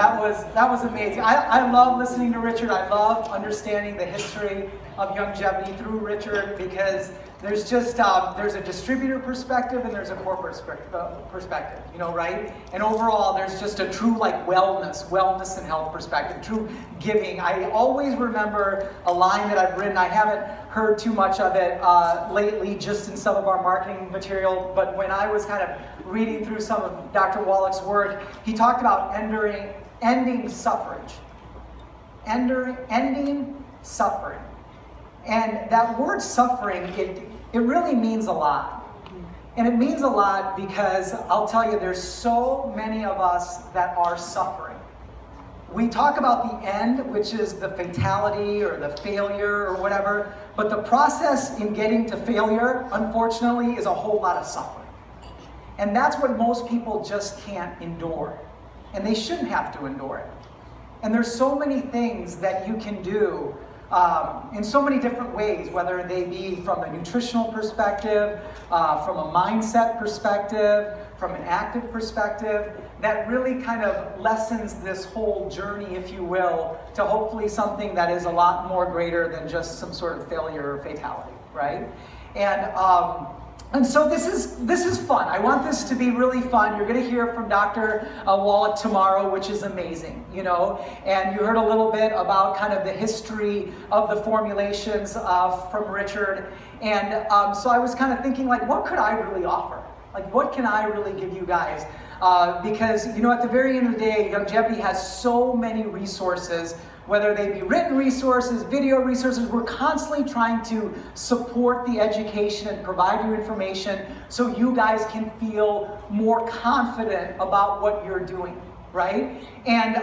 that was amazing. I love listening to Richard. I love understanding the history of Youngevity through Richard, because there's just there's a distributor perspective and there's a corporate perspective, you know, right? And overall, there's just a true like wellness and health perspective, true giving. I always remember a line that I've written. I haven't heard too much of it lately, just in some of our marketing material. But when I was kind of reading through some of Dr. Wallach's work, he talked about ending suffrage, ending suffering. And that word suffering, it really means a lot. And it means a lot because I'll tell you, there's so many of us that are suffering. We talk about the end, which is the fatality or the failure or whatever, but the process in getting to failure, unfortunately, is a whole lot of suffering. And that's what most people just can't endure. And they shouldn't have to endure it. And there's so many things that you can do in so many different ways, whether they be from a nutritional perspective, from a mindset perspective, from an active perspective, that really kind of lessens this whole journey, if you will, to hopefully something that is a lot more greater than just some sort of failure or fatality, right? And so this is fun. I want this to be really fun. You're going to hear from Dr. Wallach tomorrow, which is amazing, you know. And you heard a little bit about kind of the history of the formulations from Richard. And so I was kind of thinking, like, what could I really offer? Like, what can I really give you guys? Because, you know, at the very end of the day, Youngevity has so many resources, whether they be written resources, video resources. We're constantly trying to support the education and provide you information so you guys can feel more confident about what you're doing, right? And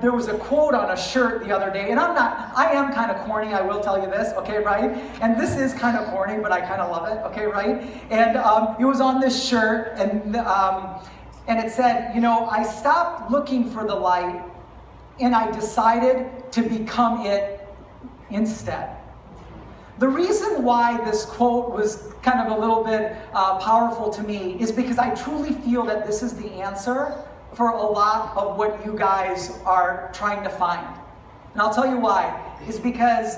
there was a quote on a shirt the other day, and I am kind of corny, I will tell you this, okay, right? And this is kind of corny, but I kind of love it, okay, right? And it was on this shirt, and it said, you know, I stopped looking for the light, and I decided to become it instead. The reason why this quote was kind of a little bit powerful to me is because I truly feel that this is the answer for a lot of what you guys are trying to find. And I'll tell you why. Is because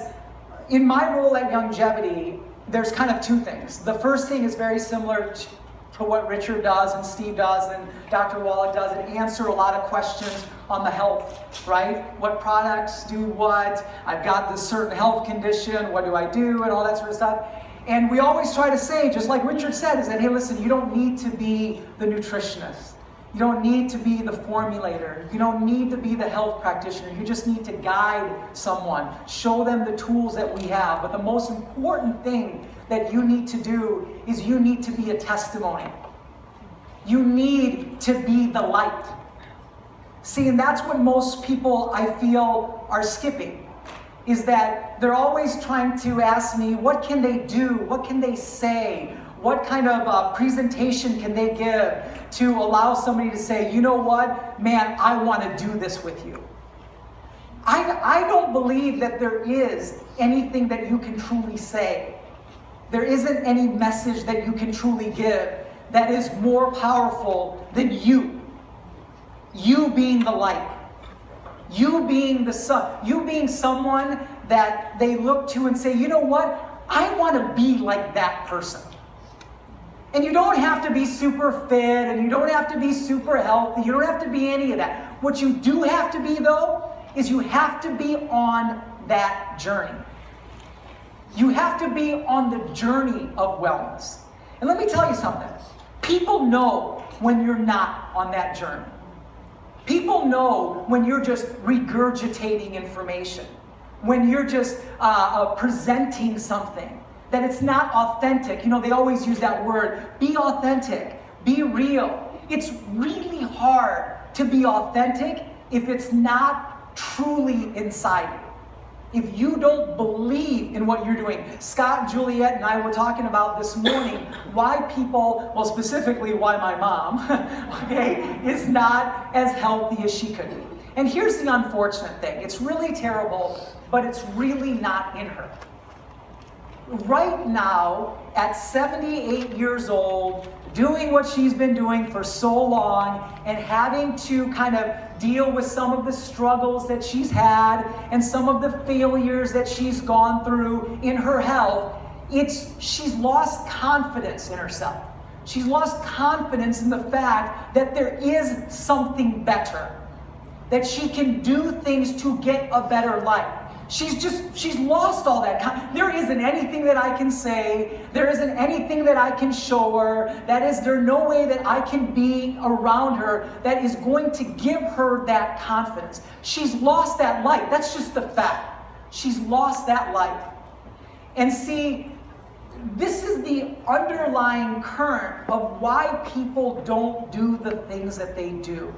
in my role at Youngevity, there's kind of two things. The first thing is very similar to what Richard does and Steve does and Dr. Wallach does, and answer a lot of questions on the health, right? What products do what? I've got this certain health condition, what do I do, and all that sort of stuff. And we always try to say, just like Richard said, is that, hey, listen, you don't need to be the nutritionist. You don't need to be the formulator. You don't need to be the health practitioner. You just need to guide someone, show them the tools that we have. But the most important thing that you need to do is you need to be a testimony. You need to be the light. See, and that's what most people, I feel, are skipping, is that they're always trying to ask me, what can they do? What can they say? What kind of presentation can they give to allow somebody to say, you know what, man, I want to do this with you? I don't believe that there is anything that you can truly say. There isn't any message that you can truly give that is more powerful than you. You being the light. You being the sun. You being someone that they look to and say, you know what? I want to be like that person. And you don't have to be super fit, and you don't have to be super healthy. You don't have to be any of that. What you do have to be, though, is you have to be on that journey. You have to be on the journey of wellness. And let me tell you something. People know when you're not on that journey. People know when you're just regurgitating information, when you're just presenting something, that it's not authentic. You know, they always use that word, be authentic, be real. It's really hard to be authentic if it's not truly inside you. If you don't believe in what you're doing. Scott, Juliet, and I were talking about this morning why people, well, specifically why my mom, okay, is not as healthy as she could be. And here's the unfortunate thing. It's really terrible, but it's really not in her. right now, at 78 years old, doing what she's been doing for so long, and having to kind of deal with some of the struggles that she's had and some of the failures that she's gone through in her health, she's lost confidence in herself. She's lost confidence in the fact that there is something better, that she can do things to get a better life. She's lost all that. There isn't anything that I can say. There isn't anything that I can show her. There's no way that I can be around her that is going to give her that confidence. She's lost that light. That's just the fact. She's lost that light. And see, this is the underlying current of why people don't do the things that they do.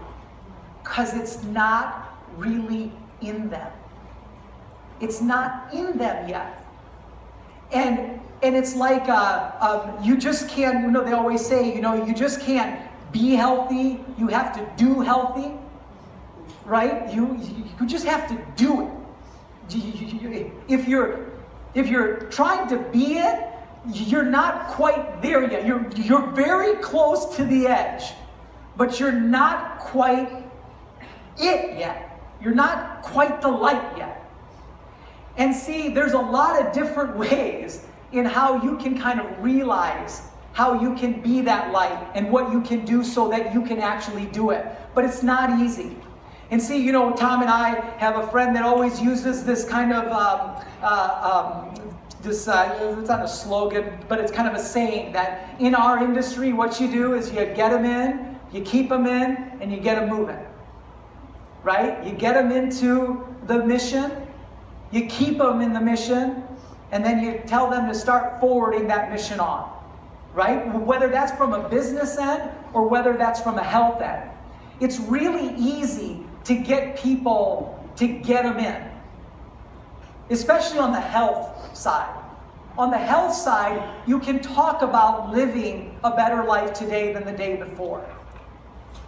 Because it's not really in them. It's not in them yet. And it's like you just can't, they always say, you just can't be healthy, you have to do healthy, right? You just have to do it. If you're trying to be it, you're not quite there yet. You're very close to the edge, but you're not quite it yet. You're not quite the light yet. And see, there's a lot of different ways in how you can kind of realize how you can be that light and what you can do so that you can actually do it. But it's not easy. And see, Tom and I have a friend that always uses this kind of, it's not a slogan, but it's kind of a saying that in our industry, what you do is you get them in, you keep them in, and you get them moving. Right? You get them into the mission, you keep them in the mission, and then you tell them to start forwarding that mission on, right? Whether that's from a business end or whether that's from a health end. It's really easy to get people to get them in, especially on the health side. On the health side, you can talk about living a better life today than the day before.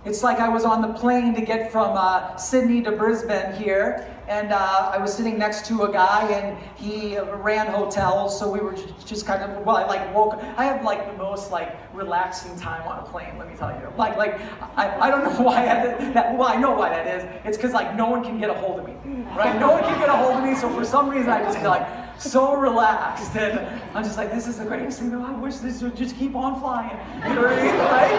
It's like I was on the plane to get from Sydney to Brisbane here, and I was sitting next to a guy, and he ran hotels, so we were just kind of, I woke. I have the most relaxing time on a plane, let me tell you. I don't know why I know why that is. It's because no one can get a hold of me, right? No one can get a hold of me, so for some reason I just feel so relaxed, and I'm just this is the greatest thing. I wish this would just keep on flying. You know what I mean, right?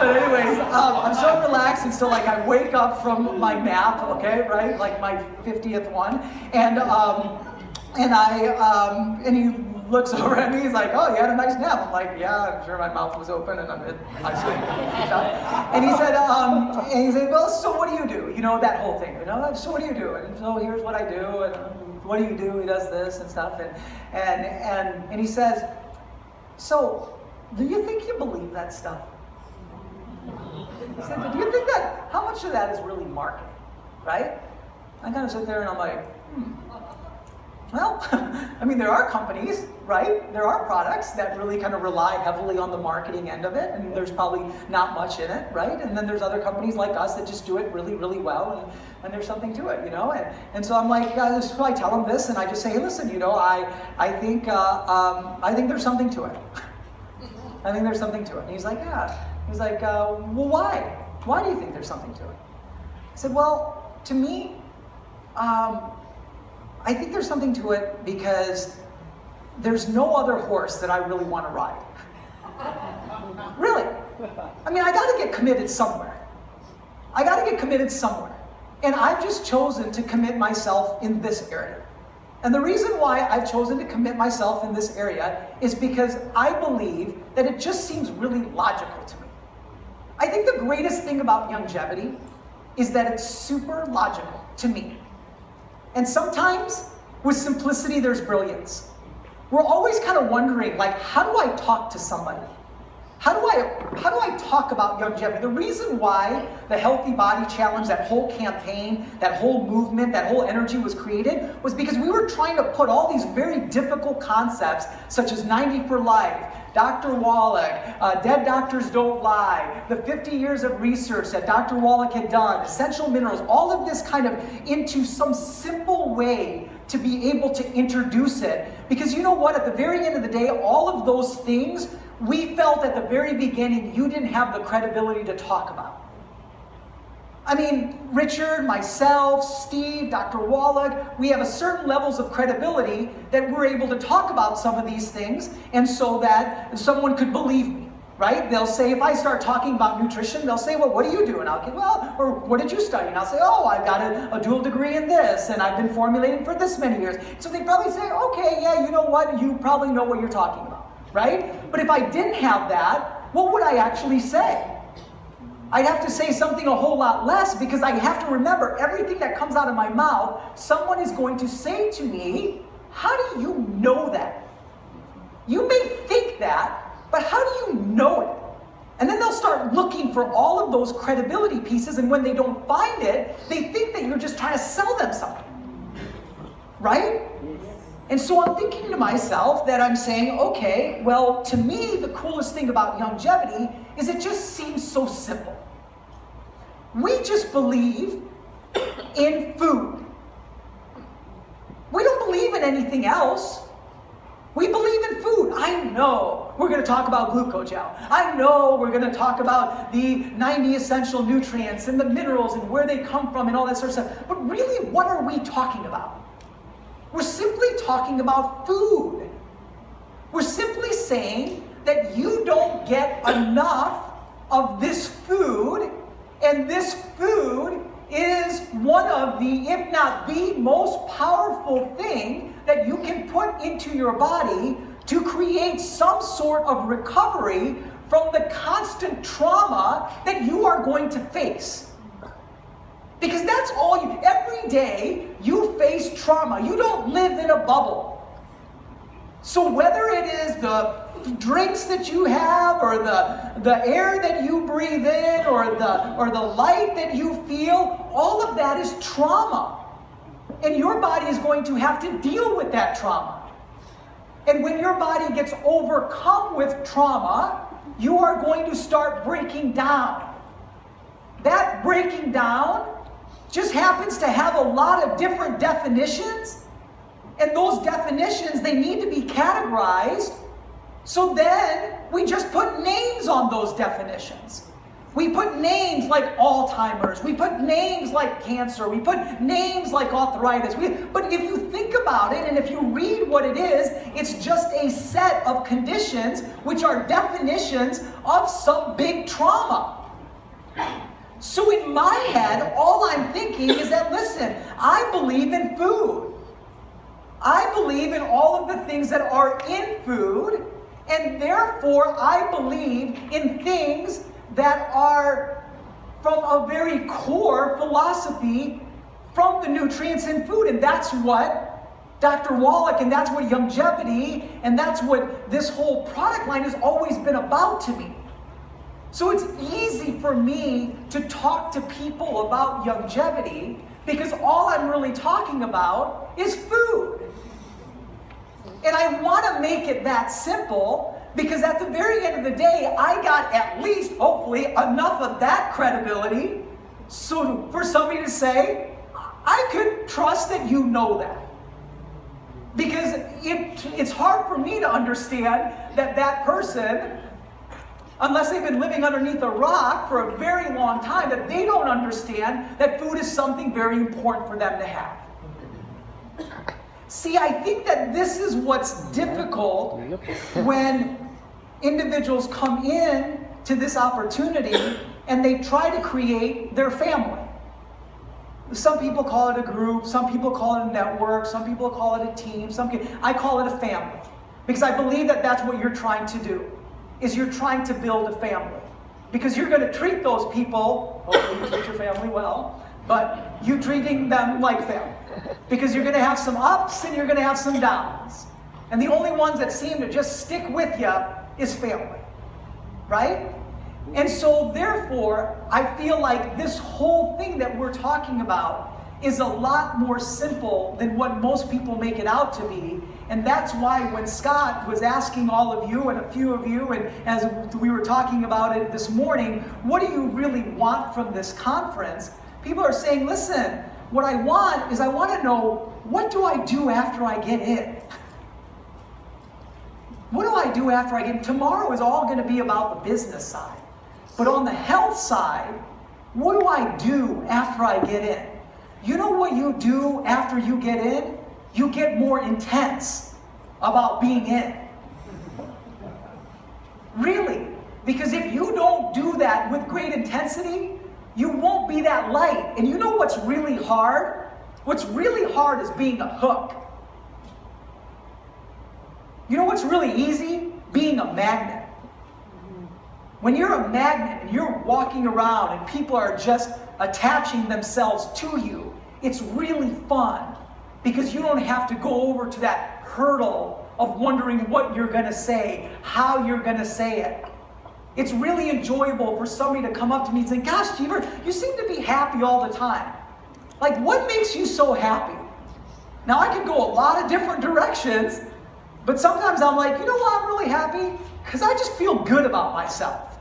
But anyways, I'm so relaxed, and so I wake up from my nap, okay, right, my 50th one, and he looks over at me. He's like, "Oh, you had a nice nap." I'm like, "Yeah, I'm sure my mouth was open and I'm in high sleep." And he said, "Well, so what do you do? That whole thing. So what do you do? And so here's what I do. And what do you do?" He does this and stuff. And he says, "So, do you think you believe that stuff?" He said, "Do you think that? How much of that is really marketing, right?" I kind of sit there and I'm like, Well, I mean, there are companies, right? There are products that really kind of rely heavily on the marketing end of it, and there's probably not much in it, right? And then there's other companies like us that just do it really, really well, and there's something to it, And so I'm like, so I tell them this, and I just say, hey, listen, I think there's something to it. I think there's something to it. And he's like, yeah. He's like, well, why? Why do you think there's something to it? I said, well, to me, I think there's something to it because there's no other horse that I really want to ride. Really. I mean, I got to get committed somewhere. And I've just chosen to commit myself in this area. And the reason why I've chosen to commit myself in this area is because I believe that it just seems really logical to me. I think the greatest thing about Youngevity is that it's super logical to me. And sometimes, with simplicity, there's brilliance. We're always kind of wondering, how do I talk to somebody? How do I talk about Youngevity? The reason why the Healthy Body Challenge, that whole campaign, that whole movement, that whole energy was created was because we were trying to put all these very difficult concepts, such as 90 for life, Dr. Wallach, Dead Doctors Don't Lie, the 50 years of research that Dr. Wallach had done, essential minerals, all of this kind of into some simple way to be able to introduce it. Because you know what? At the very end of the day, all of those things, we felt at the very beginning you didn't have the credibility to talk about. I mean, Richard, myself, Steve, Dr. Wallach, we have a certain levels of credibility that we're able to talk about some of these things, and so that someone could believe me, right? They'll say, if I start talking about nutrition, they'll say, well, what do you do? And I'll go, well, or what did you study? And I'll say, oh, I've got a dual degree in this, and I've been formulating for this many years. So they probably say, okay, yeah, you know what? You probably know what you're talking about, right? But if I didn't have that, what would I actually say? I'd have to say something a whole lot less, because I have to remember everything that comes out of my mouth, someone is going to say to me, how do you know that? You may think that, but how do you know it? And then they'll start looking for all of those credibility pieces, and when they don't find it, they think that you're just trying to sell them something. Right? And so I'm thinking to myself that I'm saying, okay, well, to me, the coolest thing about Youngevity is it just seems so simple. We just believe in food. We don't believe in anything else. We believe in food. I know we're going to talk about glucogel. I know we're going to talk about the 90 essential nutrients and the minerals and where they come from and all that sort of stuff. But really, what are we talking about? We're simply talking about food. We're simply saying that you don't get enough of this food, and this food is one of the, if not the most powerful thing that you can put into your body to create some sort of recovery from the constant trauma that you are going to face. Because that's all you, every day you face trauma. You don't live in a bubble. So whether it is the drinks that you have, or the air that you breathe in, or the light that you feel, all of that is trauma. And your body is going to have to deal with that trauma. And when your body gets overcome with trauma, you are going to start breaking down. That breaking down just happens to have a lot of different definitions, and those definitions, they need to be categorized. So then we just put names on those definitions. We put names like Alzheimer's, we put names like cancer, we put names like arthritis. But if you think about it, and if you read what it is, it's just a set of conditions which are definitions of some big trauma. So in my head, all I'm thinking is that, listen, I believe in food. I believe in all of the things that are in food, and therefore I believe in things that are from a very core philosophy from the nutrients in food. And that's what Dr. Wallach, and that's what Youngevity, and that's what this whole product line has always been about to me. So it's easy for me to talk to people about Youngevity because all I'm really talking about is food. And I want to make it that simple because at the very end of the day, I got at least, hopefully, enough of that credibility so for somebody to say, I could trust that you know that. Because it's hard for me to understand that that person, unless they've been living underneath a rock for a very long time, that they don't understand that food is something very important for them to have. See, I think that this is what's difficult when individuals come in to this opportunity and they try to create their family. Some people call it a group, some people call it a network, some people call it a team, I call it a family. Because I believe that that's what you're trying to do, is you're trying to build a family. Because you're going to treat those people, hopefully you treat your family well, but you're treating them like family. Because you're going to have some ups and you're going to have some downs. And the only ones that seem to just stick with you is family. Right? And so therefore, I feel like this whole thing that we're talking about is a lot more simple than what most people make it out to be. And that's why when Scott was asking all of you and a few of you, and as we were talking about it this morning, what do you really want from this conference? People are saying, listen, What I want is I want to know, what do I do after I get in? What do I do after I get in? Tomorrow is all going to be about the business side. But on the health side, what do I do after I get in? You know what you do after you get in? You get more intense about being in. Really. Because if you don't do that with great intensity, you won't be that light. And you know what's really hard? What's really hard is being a hook. You know what's really easy? Being a magnet. When you're a magnet and you're walking around and people are just attaching themselves to you, it's really fun because you don't have to go over to that hurdle of wondering what you're going to say, how you're going to say it. It's really enjoyable for somebody to come up to me and say, gosh, Jeever, you seem to be happy all the time. Like, what makes you so happy? Now, I could go a lot of different directions, but sometimes I'm like, you know why I'm really happy? Because I just feel good about myself.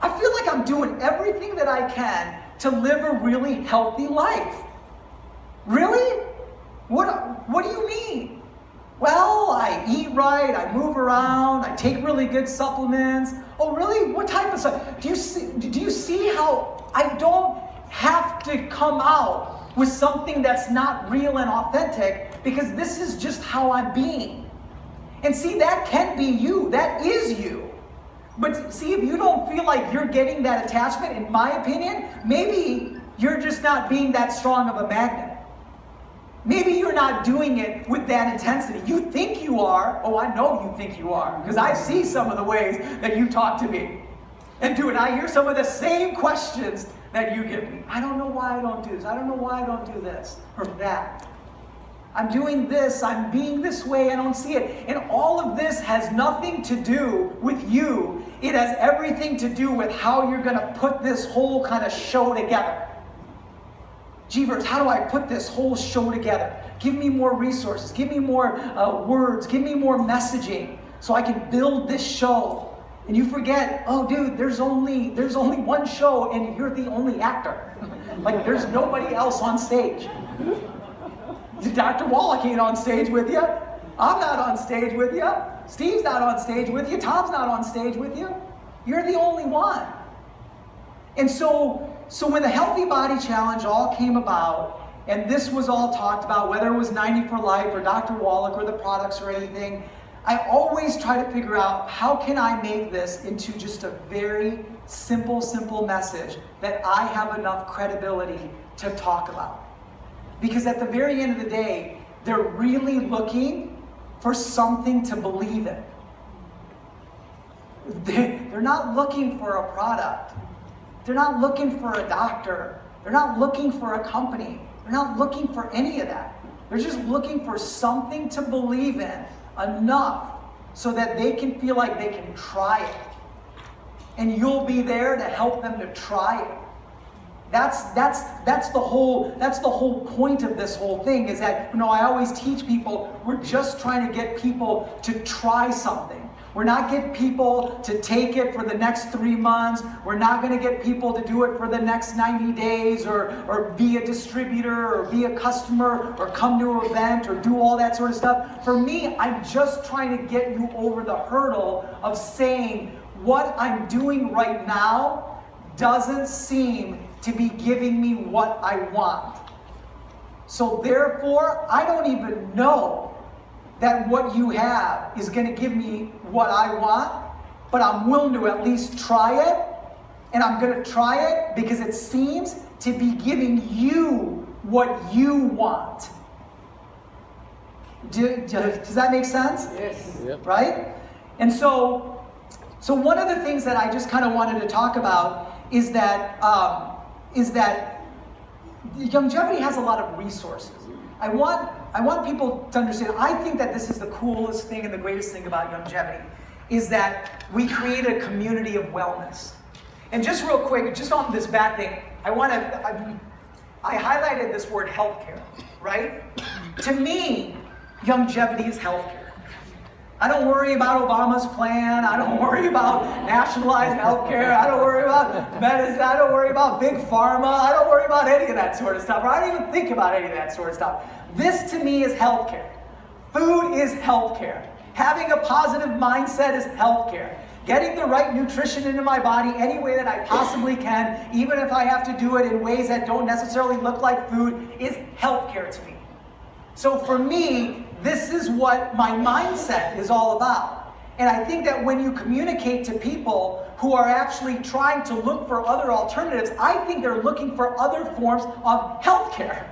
I feel like I'm doing everything that I can to live a really healthy life. Really? What do you mean? Well, I eat right, I move around, I take really good supplements. Oh, really? What type of stuff? Do you see how I don't have to come out with something that's not real and authentic, because this is just how I'm being. And see, that can be you. That is you. But see, if you don't feel like you're getting that attachment, in my opinion, maybe you're just not being that strong of a magnet. Maybe you're not doing it with that intensity. You think you are. Oh, I know you think you are, because I see some of the ways that you talk to me and do it. I hear some of the same questions that you give me. I don't know why I don't do this. I don't know why I don't do this or that. I'm doing this. I'm being this way. I don't see it. And all of this has nothing to do with you. It has everything to do with how you're going to put this whole kind of show together. Jeevers, how do I put this whole show together? Give me more resources. Give me more words. Give me more messaging so I can build this show. And you forget, oh, dude, there's only one show and you're the only actor. Like, there's nobody else on stage. Dr. Wallach ain't on stage with you. I'm not on stage with you. Steve's not on stage with you. Tom's not on stage with you. You're the only one. And so when the Healthy Body Challenge all came about, and this was all talked about, whether it was 90 for Life or Dr. Wallach or the products or anything, I always try to figure out, how can I make this into just a very simple message that I have enough credibility to talk about. Because at the very end of the day, they're really looking for something to believe in. They're not looking for a product. They're not looking for a doctor. They're not looking for a company. They're not looking for any of that. They're just looking for something to believe in enough so that they can feel like they can try it. And you'll be there to help them to try it. That's the whole point of this whole thing, is that, I always teach people, we're just trying to get people to try something. We're not getting people to take it for the next 3 months. We're not going to get people to do it for the next 90 days or be a distributor or be a customer or come to an event or do all that sort of stuff. For me, I'm just trying to get you over the hurdle of saying what I'm doing right now doesn't seem to be giving me what I want. So therefore, I don't even know that what you have is going to give me what I want, but I'm willing to at least try it, and I'm going to try it because it seems to be giving you what you want. Does that make sense? Yes. Yep. Right? And so one of the things that I just kind of wanted to talk about is that Youngevity has a lot of resources. I want people to understand, I think that this is the coolest thing and the greatest thing about Youngevity, is that we create a community of wellness. And just real quick, just on this back thing, I highlighted this word healthcare, right? To me, Youngevity is healthcare. I don't worry about Obama's plan. I don't worry about nationalized healthcare. I don't worry about medicine. I don't worry about big pharma. I don't worry about any of that sort of stuff. Or I don't even think about any of that sort of stuff. This to me is healthcare. Food is healthcare. Having a positive mindset is healthcare. Getting the right nutrition into my body any way that I possibly can, even if I have to do it in ways that don't necessarily look like food, is healthcare to me. So for me, this is what my mindset is all about. And I think that when you communicate to people who are actually trying to look for other alternatives, I think they're looking for other forms of healthcare.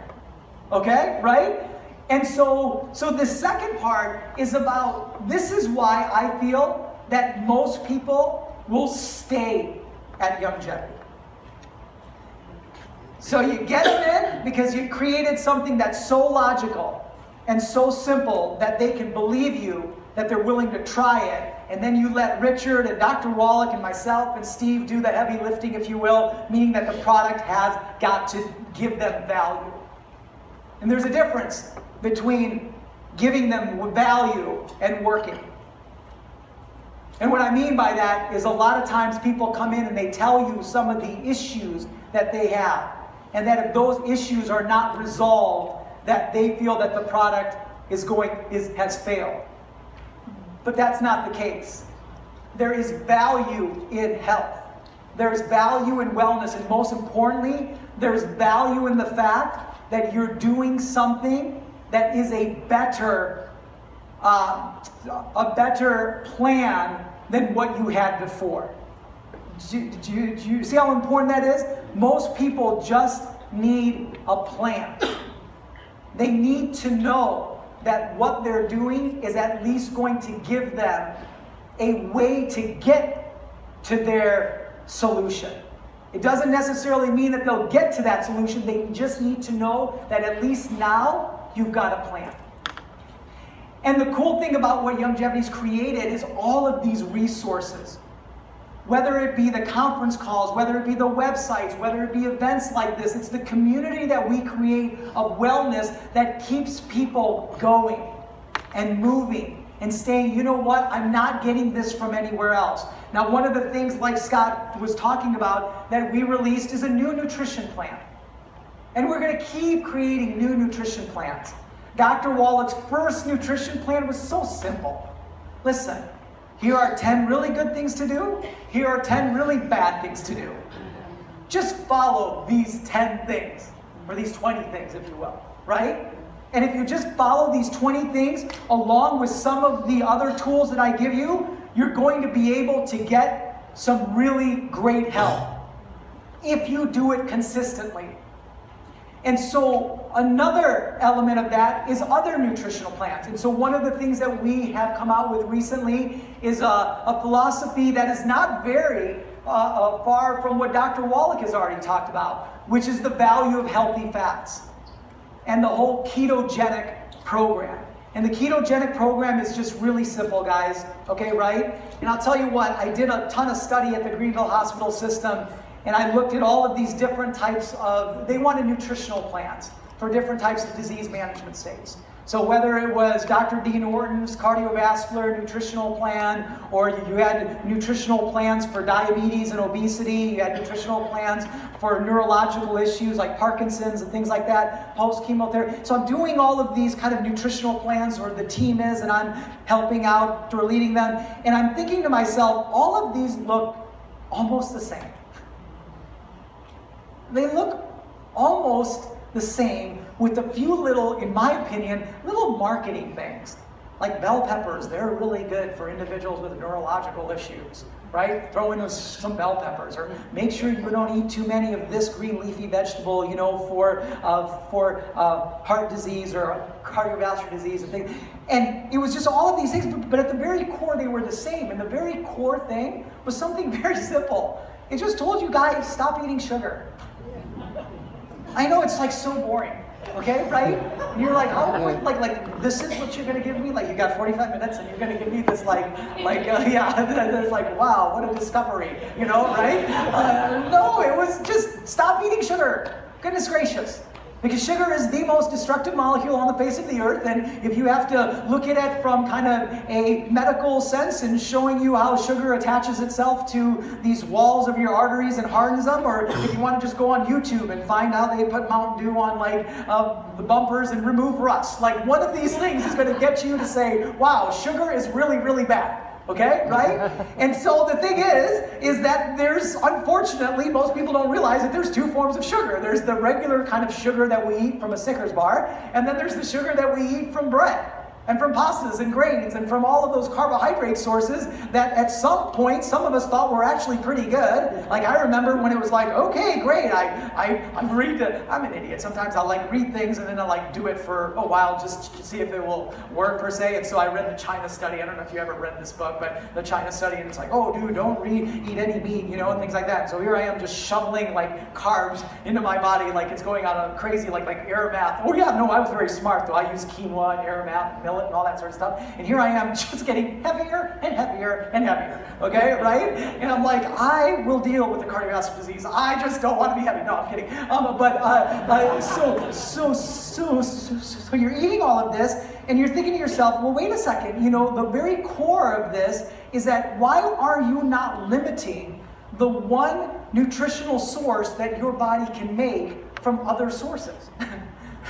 Okay, right? And so the second part is about, this is why I feel that most people will stay at Youngevity. So you get them in because you created something that's so logical and so simple that they can believe you, that they're willing to try it, and then you let Richard and Dr. Wallach and myself and Steve do the heavy lifting, if you will, meaning that the product has got to give them value. And there's a difference between giving them value and working. And what I mean by that is a lot of times people come in and they tell you some of the issues that they have, and that if those issues are not resolved, that they feel that the product has failed. But that's not the case. There is value in health. There's value in wellness, and most importantly, there's value in the fact that you're doing something that is a better plan than what you had before. Do you see how important that is? Most people just need a plan. They need to know that what they're doing is at least going to give them a way to get to their solution. It doesn't necessarily mean that they'll get to that solution. They just need to know that at least now you've got a plan. And the cool thing about what Youngevity's created is all of these resources. Whether it be the conference calls, whether it be the websites, whether it be events like this, it's the community that we create of wellness that keeps people going and moving and saying, you know what, I'm not getting this from anywhere else. Now, one of the things, like Scott was talking about, that we released is a new nutrition plan. And we're going to keep creating new nutrition plans. Dr. Wallach's first nutrition plan was so simple. Listen, here are 10 really good things to do. Here are 10 really bad things to do. Just follow these 10 things, or these 20 things, if you will, right? And if you just follow these 20 things, along with some of the other tools that I give you, you're going to be able to get some really great health if you do it consistently. And so another element of that is other nutritional plans. And so one of the things that we have come out with recently is a philosophy that is not very far from what Dr. Wallach has already talked about, which is the value of healthy fats and the whole ketogenic program. And the ketogenic program is just really simple, guys, okay, right? And I'll tell you what, I did a ton of study at the Greenville Hospital System, and I looked at all of these different types of, they wanted nutritional plans for different types of disease management states. So whether it was Dr. Dean Orton's cardiovascular nutritional plan, or you had nutritional plans for diabetes and obesity, you had nutritional plans for neurological issues like Parkinson's and things like that, post-chemotherapy. So I'm doing all of these kind of nutritional plans, or the team is, and I'm helping out or leading them. And I'm thinking to myself, all of these look almost the same. They look almost the same, with a few little, in my opinion, little marketing things. Like bell peppers, they're really good for individuals with neurological issues, right? Throw in some bell peppers, or make sure you don't eat too many of this green leafy vegetable, you know, for heart disease or cardiovascular disease and things. And it was just all of these things, but at the very core, they were the same. And the very core thing was something very simple. It just told you guys, stop eating sugar. I know it's like so boring, okay, right? And you're like, oh, like this is what you're gonna give me? Like, you got 45 minutes and you're gonna give me this yeah, it's like, wow, what a discovery, you know, right? No, it was just stop eating sugar. Goodness gracious. Because sugar is the most destructive molecule on the face of the earth, and if you have to look at it from kind of a medical sense and showing you how sugar attaches itself to these walls of your arteries and hardens them, or if you want to just go on YouTube and find how they put Mountain Dew on the bumpers and remove rust. Like, one of these things is going to get you to say, wow, sugar is really, really bad. Okay, right? And so the thing is that there's, unfortunately, most people don't realize that there's two forms of sugar. There's the regular kind of sugar that we eat from a Snickers bar, and then there's the sugar that we eat from bread, and from pastas and grains, and from all of those carbohydrate sources that at some point, some of us thought were actually pretty good. Like, I remember when it was like, okay, great, I'm an idiot. Sometimes I'll read things and then I'll do it for a while just to see if it will work per se. And so I read the China study. I don't know if you ever read this book, but the China study, and it's like, oh dude, don't eat any meat, and things like that. So here I am just shoveling carbs into my body like it's going on a crazy air math. Oh yeah, no, I was very smart though. I used quinoa and air math and millet and all that sort of stuff. And here I am just getting heavier and heavier and heavier. Okay, right? And I'm like, I will deal with the cardiovascular disease. I just don't want to be heavy. No, I'm kidding. So you're eating all of this, and you're thinking to yourself, well, wait a second. The very core of this is that why are you not limiting the one nutritional source that your body can make from other sources?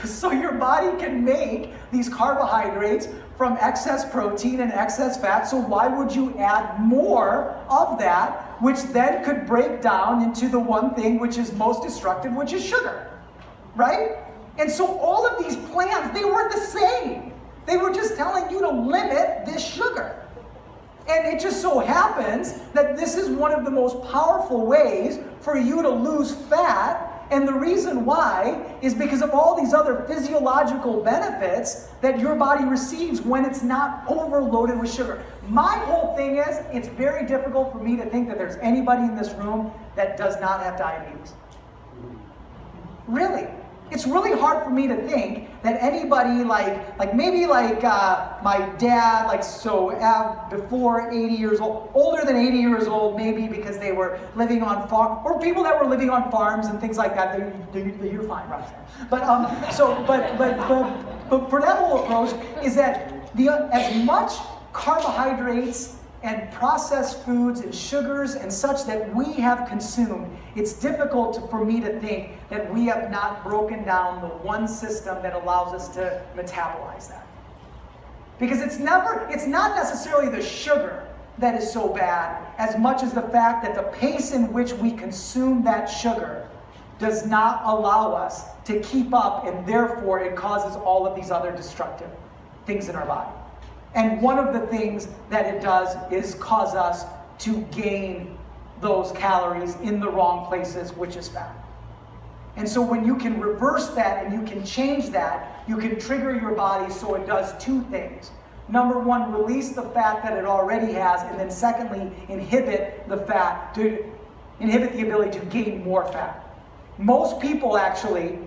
So your body can make these carbohydrates from excess protein and excess fat, so why would you add more of that, which then could break down into the one thing which is most destructive, which is sugar, right? And so all of these plans, they weren't the same. They were just telling you to limit this sugar. And it just so happens that this is one of the most powerful ways for you to lose fat. And the reason why is because of all these other physiological benefits that your body receives when it's not overloaded with sugar. My whole thing is, it's very difficult for me to think that there's anybody in this room that does not have diabetes. Really. It's really hard for me to think that anybody maybe my dad, before 80 years old, older than 80 years old, maybe because they were living on farm, or people that were living on farms and things like that. You're fine, right? But for that whole approach is that as much carbohydrates and processed foods and sugars and such that we have consumed, it's difficult for me to think that we have not broken down the one system that allows us to metabolize that. Because it's not necessarily the sugar that is so bad as much as the fact that the pace in which we consume that sugar does not allow us to keep up, and therefore it causes all of these other destructive things in our body. And one of the things that it does is cause us to gain those calories in the wrong places, which is fat. And so when you can reverse that and you can change that, you can trigger your body so it does two things. Number one, release the fat that it already has, and then secondly, inhibit the ability to gain more fat. Most people actually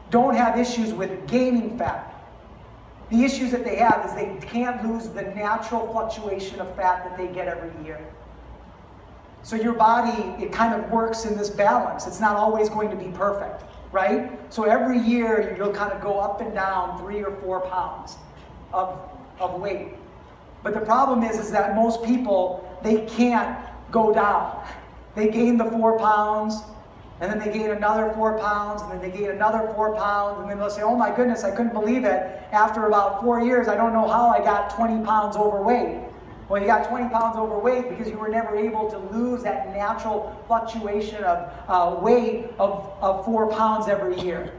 don't have issues with gaining fat. The issues that they have is they can't lose the natural fluctuation of fat that they get every year. So your body, it kind of works in this balance. It's not always going to be perfect, right? So every year you'll kind of go up and down 3 or 4 pounds of weight. But the problem is that most people, they can't go down. They gain the 4 pounds, and then they gain another 4 pounds, and then they gain another 4 pounds, and then they'll say, oh my goodness, I couldn't believe it. After about 4 years, I don't know how I got 20 pounds overweight. Well, you got 20 pounds overweight because you were never able to lose that natural fluctuation of weight of 4 pounds every year.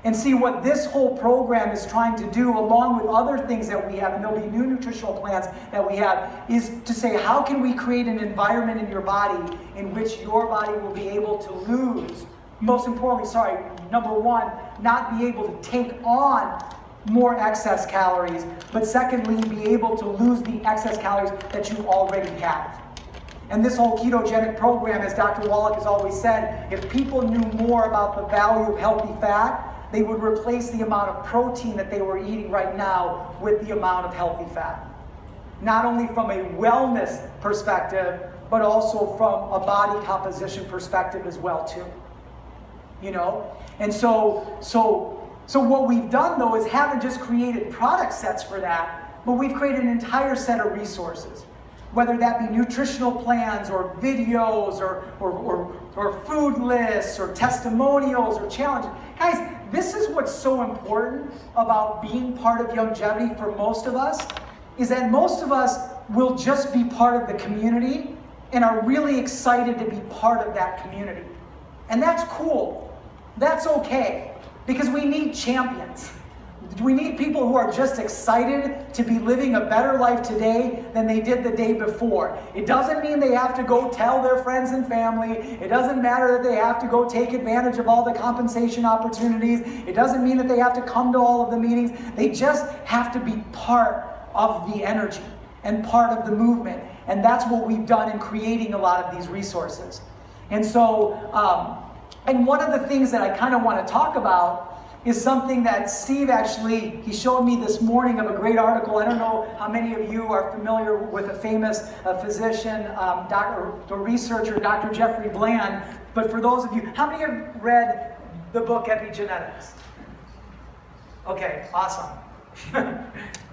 And see, what this whole program is trying to do, along with other things that we have, and there'll be new nutritional plans that we have, is to say, how can we create an environment in your body in which your body will be able to lose, most importantly, number one, not be able to take on more excess calories, but secondly, be able to lose the excess calories that you already have. And this whole ketogenic program, as Dr. Wallach has always said, if people knew more about the value of healthy fat, they would replace the amount of protein that they were eating right now with the amount of healthy fat. Not only from a wellness perspective, but also from a body composition perspective as well too. you know? And so what we've done though is haven't just created product sets for that, but we've created an entire set of resources. Whether that be nutritional plans or videos or food lists or testimonials or challenges. Guys, this is what's so important about being part of Youngevity for most of us, is that most of us will just be part of the community and are really excited to be part of that community. And that's cool. That's okay, because we need champions. We need people who are just excited to be living a better life today than they did the day before. It doesn't mean they have to go tell their friends and family. It doesn't matter that they have to go take advantage of all the compensation opportunities. It doesn't mean that they have to come to all of the meetings. They just have to be part of the energy and part of the movement. And that's what we've done in creating a lot of these resources. And so, and one of the things that I kind of want to talk about is something that Steve actually, he showed me this morning of a great article. I don't know how many of you are familiar with a famous physician, the researcher, Dr. Jeffrey Bland. But for those of you, how many have read the book Epigenetics? Okay, awesome.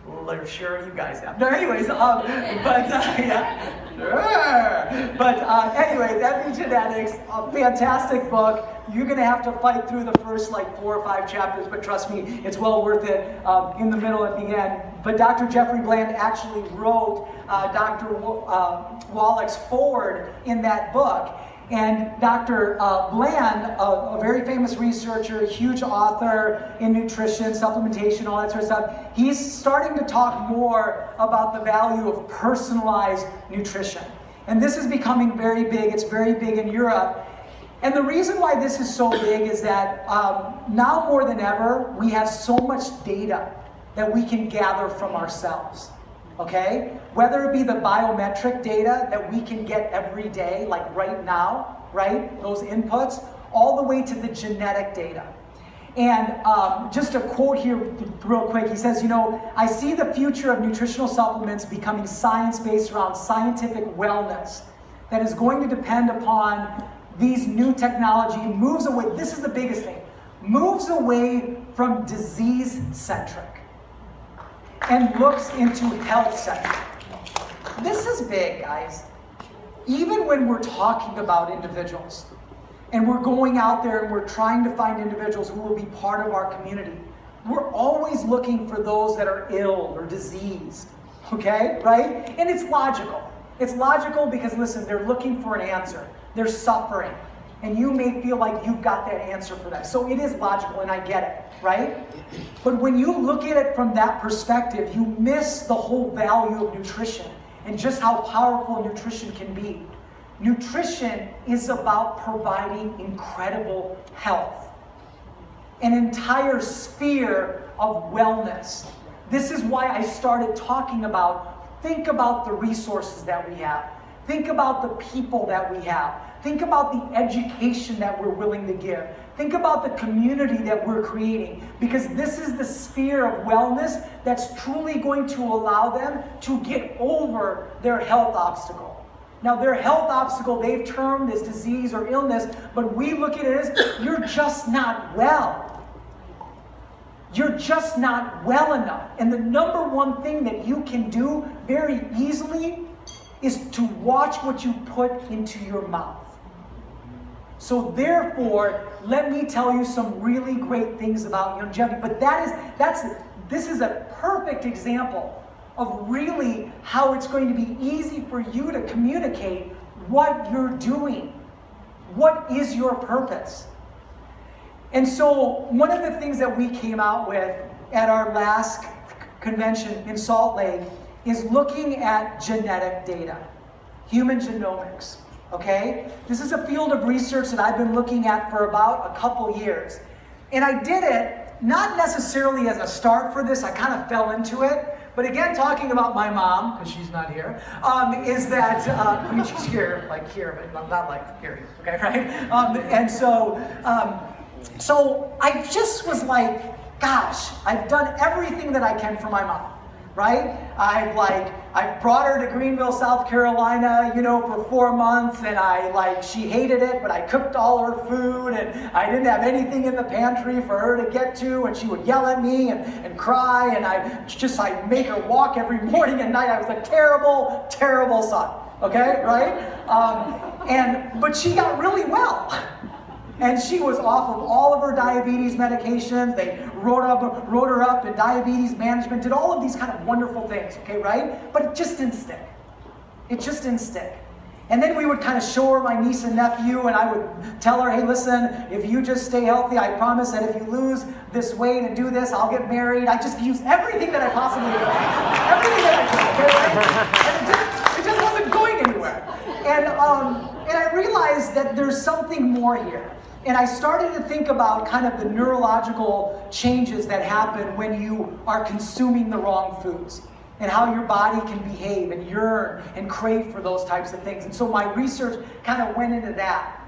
Well, sure you guys have. No, anyways, yeah. Sure. But anyways, Epigenetics, a fantastic book. You're going to have to fight through the first 4 or 5 chapters, but trust me, it's well worth it in the middle at the end. But Dr. Jeffrey Bland actually wrote Dr. Wallach's foreword in that book. And Dr. Bland, a very famous researcher, huge author in nutrition, supplementation, all that sort of stuff, he's starting to talk more about the value of personalized nutrition. And this is becoming very big. It's very big in Europe. And the reason why this is so big is that now more than ever, we have so much data that we can gather from ourselves. Okay? Whether it be the biometric data that we can get every day, like right now, right? Those inputs, all the way to the genetic data. And just a quote here real quick, he says, I see the future of nutritional supplements becoming science-based around scientific wellness that is going to depend upon these new technology, moves away, this is the biggest thing, moves away from disease-centric and looks into health-centric. This is big, guys. Even when we're talking about individuals, and we're going out there and we're trying to find individuals who will be part of our community, we're always looking for those that are ill or diseased, okay, right? And it's logical. It's logical because, listen, they're looking for an answer. They're suffering. And you may feel like you've got that answer for them. So it is logical, and I get it, right? But when you look at it from that perspective, you miss the whole value of nutrition and just how powerful nutrition can be. Nutrition is about providing incredible health, an entire sphere of wellness. This is why I started talking about, think about the resources that we have. Think about the people that we have. Think about the education that we're willing to give. Think about the community that we're creating, because this is the sphere of wellness that's truly going to allow them to get over their health obstacle. Now, their health obstacle they've termed as disease or illness, but we look at it as you're just not well. You're just not well enough. And the number one thing that you can do very easily is to watch what you put into your mouth. So therefore, let me tell you some really great things about Youngevity. But this is a perfect example of really how it's going to be easy for you to communicate what you're doing. What is your purpose? And so one of the things that we came out with at our last convention in Salt Lake is looking at genetic data, human genomics. Okay? This is a field of research that I've been looking at for about a couple years. And I did it not necessarily as a start for this, I kind of fell into it. But again, talking about my mom, because she's not here, is that, I mean, she's here, but not like here, okay, right? And so I just was like, gosh, I've done everything that I can for my mom. right? I've brought her to Greenville, South Carolina, for 4 months, and she hated it, but I cooked all her food, and I didn't have anything in the pantry for her to get to, and she would yell at me and cry, and I'd make her walk every morning and night. I was a terrible, terrible son, okay, right? But she got really well. And she was off of all of her diabetes medications. They wrote her up in diabetes management, did all of these kind of wonderful things, okay, right? But it just didn't stick. It just didn't stick. And then we would kind of show her my niece and nephew, and I would tell her, hey, listen, if you just stay healthy, I promise that if you lose this weight and do this, I'll get married. I just used everything that I possibly could. Everything that I could, okay, right? And it just wasn't going anywhere. And I realized that there's something more here. And I started to think about kind of the neurological changes that happen when you are consuming the wrong foods, and how your body can behave and yearn and crave for those types of things. And so my research kind of went into that.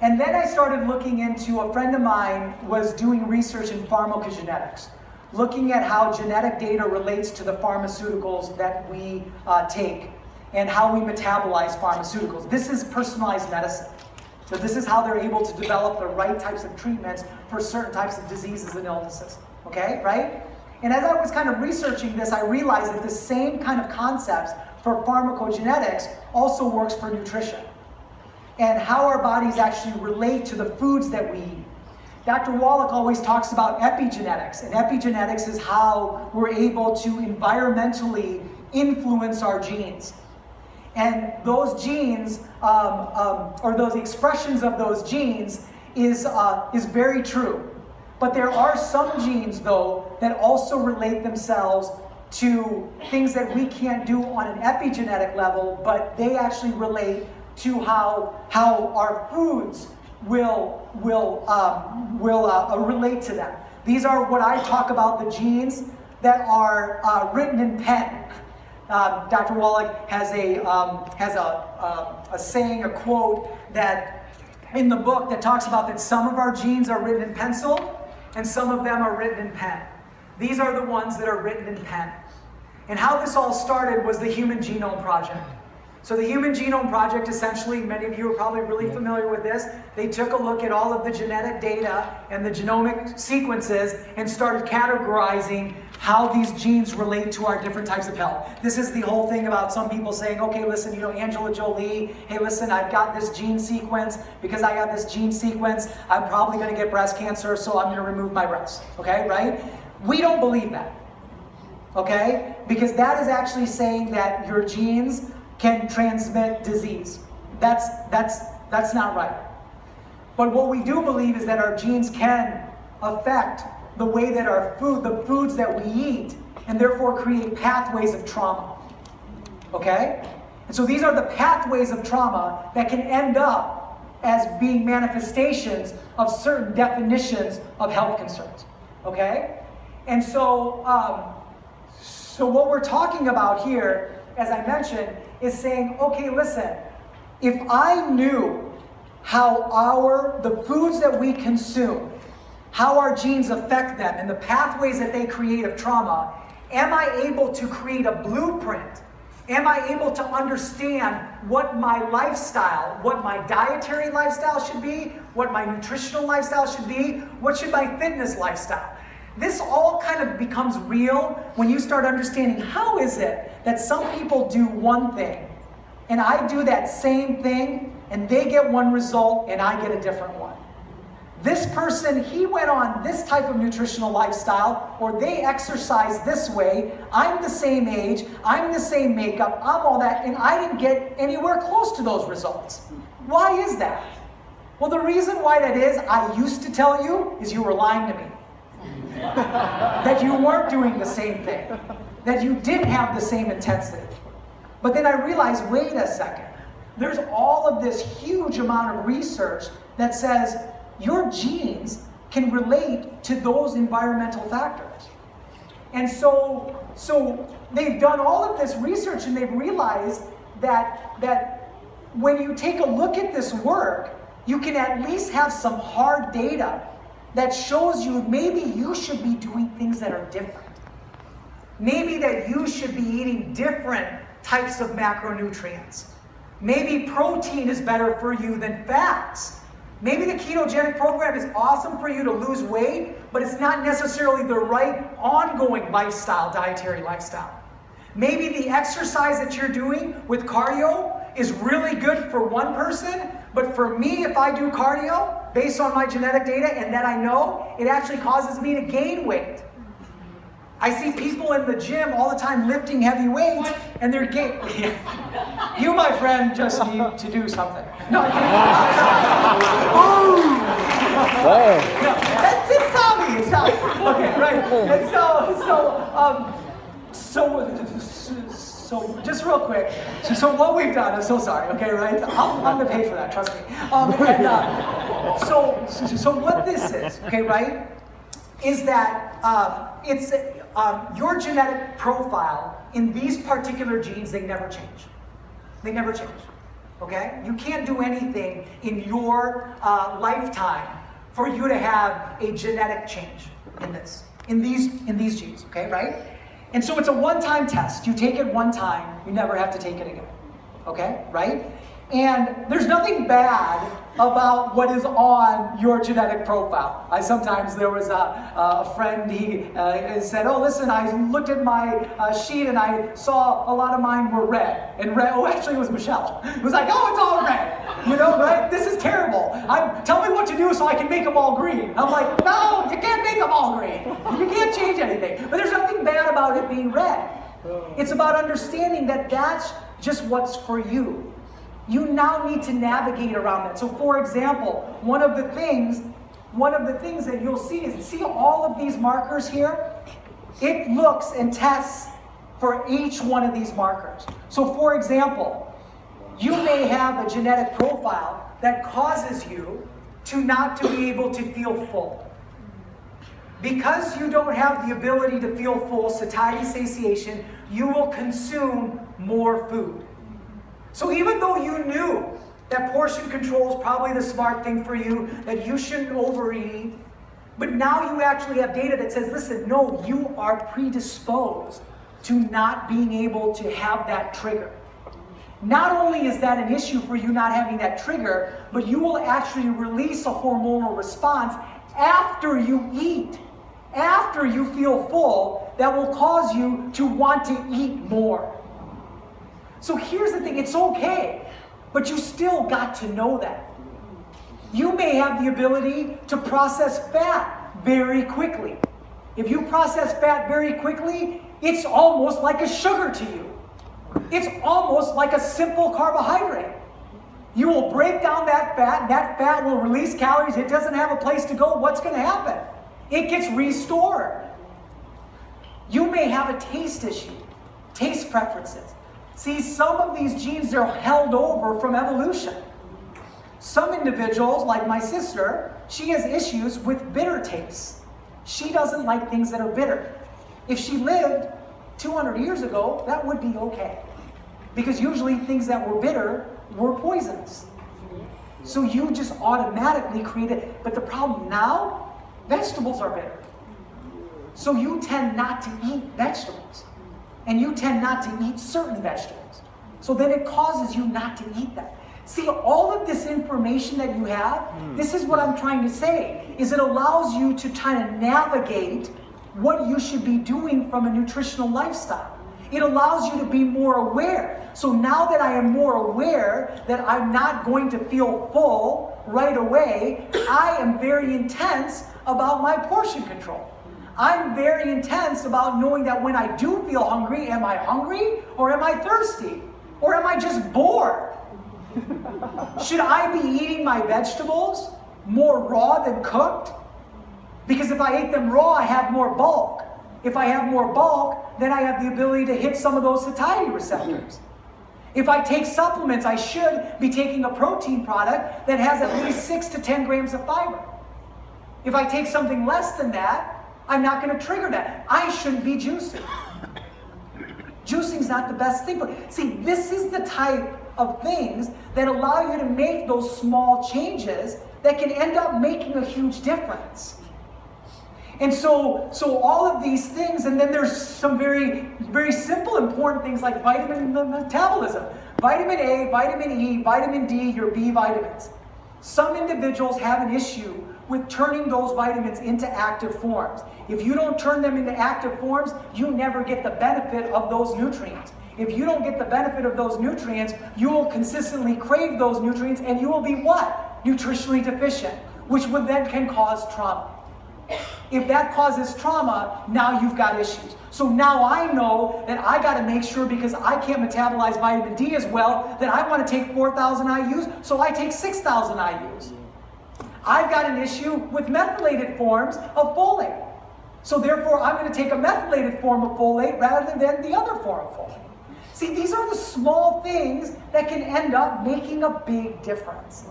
And then I started looking into, a friend of mine was doing research in pharmacogenetics, looking at how genetic data relates to the pharmaceuticals that we take and how we metabolize pharmaceuticals. This is personalized medicine. So this is how they're able to develop the right types of treatments for certain types of diseases and illnesses, okay, right? And as I was kind of researching this, I realized that the same kind of concepts for pharmacogenetics also works for nutrition, and how our bodies actually relate to the foods that we eat. Dr. Wallach always talks about epigenetics, and epigenetics is how we're able to environmentally influence our genes. And those genes, or those expressions of those genes, is very true. But there are some genes, though, that also relate themselves to things that we can't do on an epigenetic level, but they actually relate to how our foods will relate to them. These are what I talk about, the genes that are written in pen. Dr. Wallach has a saying, a quote that in the book that talks about that some of our genes are written in pencil and some of them are written in pen. These are the ones that are written in pen. And how this all started was the Human Genome Project. So the Human Genome Project, essentially, many of you are probably really familiar with this, they took a look at all of the genetic data and the genomic sequences and started categorizing how these genes relate to our different types of health. This is the whole thing about some people saying, okay, listen, Angela Jolie, hey, listen, I've got this gene sequence. Because I got this gene sequence, I'm probably going to get breast cancer, so I'm going to remove my breast. Okay, right? We don't believe that. Okay? Because that is actually saying that your genes can transmit disease. That's not right. But what we do believe is that our genes can affect the way that the foods that we eat, and therefore create pathways of trauma. Okay? And so these are the pathways of trauma that can end up as being manifestations of certain definitions of health concerns. Okay? And so, so what we're talking about here, as I mentioned, is saying, okay, listen, if I knew how the foods that we consume, how our genes affect them and the pathways that they create of trauma, am I able to create a blueprint? Am I able to understand what my lifestyle, what my dietary lifestyle should be, what my nutritional lifestyle should be, what should my fitness lifestyle? This all kind of becomes real when you start understanding, how is it that some people do one thing and I do that same thing and they get one result and I get a different one. This person, he went on this type of nutritional lifestyle, or they exercise this way. I'm the same age, I'm the same makeup, I'm all that, and I didn't get anywhere close to those results. Why is that? Well, the reason why that is, I used to tell you, is you were lying to me. That you weren't doing the same thing. That you didn't have the same intensity. But then I realized, wait a second. There's all of this huge amount of research that says your genes can relate to those environmental factors. And so they've done all of this research and they've realized that when you take a look at this work, you can at least have some hard data that shows you maybe you should be doing things that are different. Maybe that you should be eating different types of macronutrients. Maybe protein is better for you than fats. Maybe the ketogenic program is awesome for you to lose weight, but it's not necessarily the right ongoing lifestyle, dietary lifestyle. Maybe the exercise that you're doing with cardio is really good for one person, but for me, if I do cardio, based on my genetic data and that I know, it actually causes me to gain weight. I see people in the gym all the time lifting heavy weights, and they're gaining. You, my friend, just need to do something. No, I can't. No, it's Tommy. It's Tommy. Okay, right. And so just real quick. So what we've done, I'm so sorry. Okay, right? I'm gonna pay for that. Trust me. So what this is, okay, right, is that it's your genetic profile in these particular genes. They never change. They never change. Okay? You can't do anything in your lifetime for you to have a genetic change in these genes. Okay, right? And so it's a one-time test. You take it one time, you never have to take it again. Okay, right? And there's nothing bad about what is on your genetic profile. There was a friend, he said, oh, listen, I looked at my sheet and I saw a lot of mine were red. And red, actually it was Michelle. It was like, oh, it's all red. You know, right? This is terrible. Tell me what to do so I can make them all green. I'm like, no, you can't make them all green. You can't change anything. But there's nothing bad about it being red. It's about understanding that that's just what's for you. You now need to navigate around that. So for example, one of the things that you'll see all of these markers here? It looks and tests for each one of these markers. So for example, you may have a genetic profile that causes you to not to be able to feel full. Because you don't have the ability to feel full, satiety, satiation, you will consume more food. So even though you knew that portion control is probably the smart thing for you, that you shouldn't overeat, but now you actually have data that says, listen, no, you are predisposed to not being able to have that trigger. Not only is that an issue for you not having that trigger, but you will actually release a hormonal response after you eat, after you feel full, that will cause you to want to eat more. So here's the thing, it's okay, but you still got to know that. You may have the ability to process fat very quickly. If you process fat very quickly, it's almost like a sugar to you. It's almost like a simple carbohydrate. You will break down that fat will release calories, it doesn't have a place to go. What's going to happen? It gets restored. You may have a taste issue, taste preferences. See, some of these genes are held over from evolution. Some individuals, like my sister, she has issues with bitter tastes. She doesn't like things that are bitter. If she lived 200 years ago, that would be okay. Because usually things that were bitter were poisonous. So you just automatically create it. But the problem now, vegetables are bitter. So you tend not to eat vegetables. And you tend not to eat certain vegetables. So then it causes you not to eat that. See, all of this information that you have, this is what I'm trying to say, is it allows you to kind of navigate what you should be doing from a nutritional lifestyle. It allows you to be more aware. So now that I am more aware that I'm not going to feel full right away, I am very intense about my portion control. I'm very intense about knowing that when I do feel hungry, am I hungry or am I thirsty? Or am I just bored? Should I be eating my vegetables more raw than cooked? Because if I ate them raw, I have more bulk. If I have more bulk, then I have the ability to hit some of those satiety receptors. If I take supplements, I should be taking a protein product that has at least 6 to 10 grams of fiber. If I take something less than that, I'm not going to trigger that. I shouldn't be juicing. Juicing's not the best thing. See, this is the type of things that allow you to make those small changes that can end up making a huge difference. And so all of these things, and then there's some very, very simple, important things like vitamin metabolism. Vitamin A, vitamin E, vitamin D, your B vitamins. Some individuals have an issue with turning those vitamins into active forms. If you don't turn them into active forms, you never get the benefit of those nutrients. If you don't get the benefit of those nutrients, you will consistently crave those nutrients, and you will be what? Nutritionally deficient, which would then can cause trauma. If that causes trauma, now you've got issues. So now I know that I got to make sure, because I can't metabolize vitamin D as well, that I want to take 4,000 IUs, so I take 6,000 IUs. I've got an issue with methylated forms of folate. So therefore, I'm going to take a methylated form of folate rather than the other form of folate. See, these are the small things that can end up making a big difference.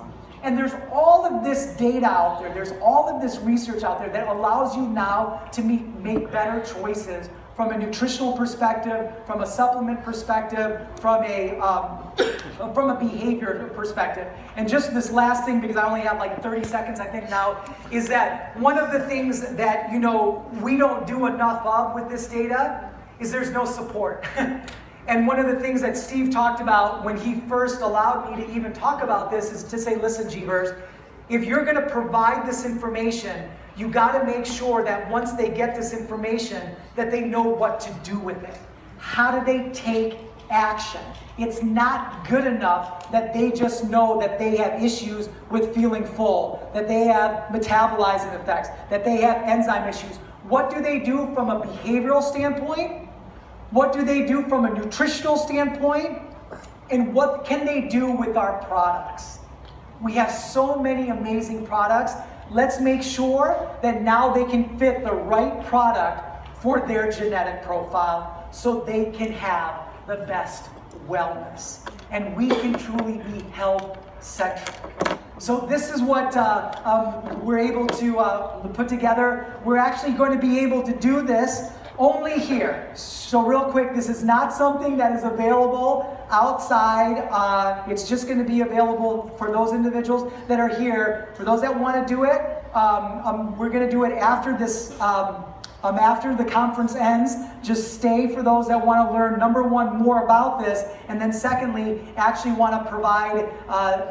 And there's all of this data out there, there's all of this research out there that allows you now to make better choices from a nutritional perspective, from a supplement perspective, from a behavior perspective. And just this last thing, because I only have like 30 seconds I think now, is that one of the things that we don't do enough of with this data is there's no support. And one of the things that Steve talked about when he first allowed me to even talk about this is to say, listen, Jeevers, if you're going to provide this information, you got to make sure that once they get this information, that they know what to do with it. How do they take action? It's not good enough that they just know that they have issues with feeling full, that they have metabolizing effects, that they have enzyme issues. What do they do from a behavioral standpoint? What do they do from a nutritional standpoint? And what can they do with our products? We have so many amazing products. Let's make sure that now they can fit the right product for their genetic profile so they can have the best wellness. And we can truly be health-centric. So this is what we're able to put together. We're actually going to be able to do this only here. So real quick, this is not something that is available outside. It's just going to be available for those individuals that are here. For those that want to do it, we're going to do it after this. After the conference ends. Just stay for those that want to learn, number one, more about this, and then secondly, actually want to provide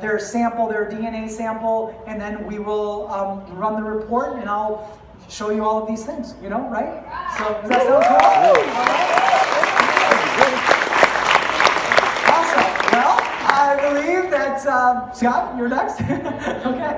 their sample, their DNA sample, and then we will run the report, and I'll show you all of these things, right? So does that sound cool? Awesome. Well, I believe that, Scott, you're next. Okay.